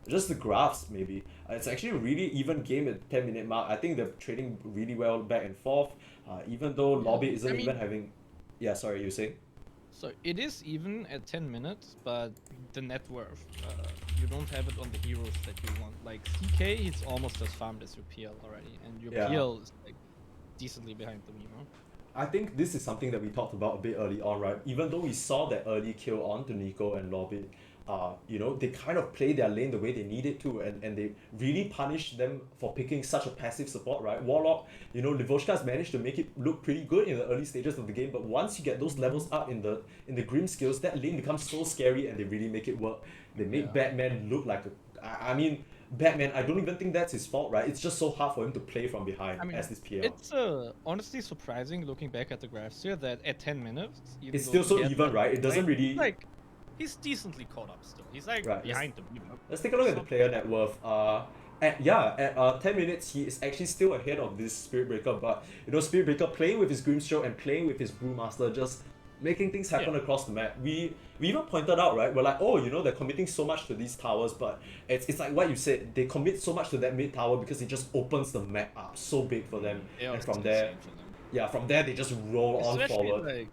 just the graphs maybe. It's actually a really even game at 10-minute mark. I think they're trading really well back and forth, even though Lobbit isn't even having... Yeah, sorry, you were saying? So it is even at 10 minutes, but the net worth, you don't have it on the heroes that you want. Like CK, he's almost as farmed as your PL already, and your PL is like decently behind them, you know? I think this is something that we talked about a bit early on, right? Even though we saw that early kill onto Nico and Lobbit, you know, they kind of play their lane the way they needed to, and they really punish them for picking such a passive support, right? Warlock, you know, Livoshka's managed to make it look pretty good in the early stages of the game, but once you get those levels up in the Grim skills, that lane becomes so scary, and they really make it work. They make Batman look like I mean, Batman, I don't even think that's his fault, right? It's just so hard for him to play from behind as this PL. It's honestly surprising looking back at the graphs here that at 10 minutes... It's still so even, right? It doesn't really... Like, he's decently caught up still. He's like behind them, you know? Let's take a look at the player net worth. At 10 minutes, he is actually still ahead of this Spirit Breaker, but, you know, Spirit Breaker playing with his Grimstroke and playing with his Brewmaster, just making things happen across the map. We even pointed out, right? We're like, oh, you know, they're committing so much to these towers, but it's like what you said, they commit so much to that mid tower because it just opens the map up so big for them. And from there, from there they just roll on forward. Like,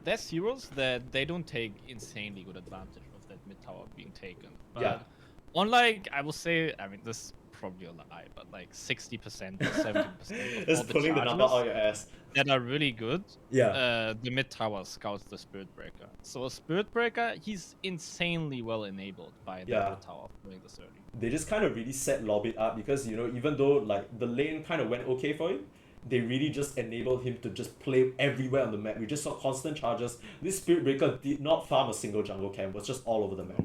there's heroes that they don't take insanely good advantage of that mid tower being taken. But unlike, I will say, I mean, this is probably a lie, but like 60% or 70% of just pulling the number out your ass that are really good, the mid tower scouts the Spirit Breaker. So a Spirit Breaker, he's insanely well enabled by the mid tower playing this early. They just kind of really set Lobbit up because, you know, even though like the lane kind of went okay for him, they really just enabled him to just play everywhere on the map. We just saw constant charges. This Spirit Breaker did not farm a single jungle camp, was just all over the map.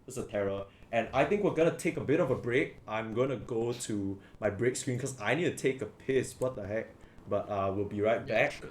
It's a terror. And I think we're gonna take a bit of a break. I'm gonna go to my break screen because I need to take a piss. What the heck? But we'll be right back. Sure.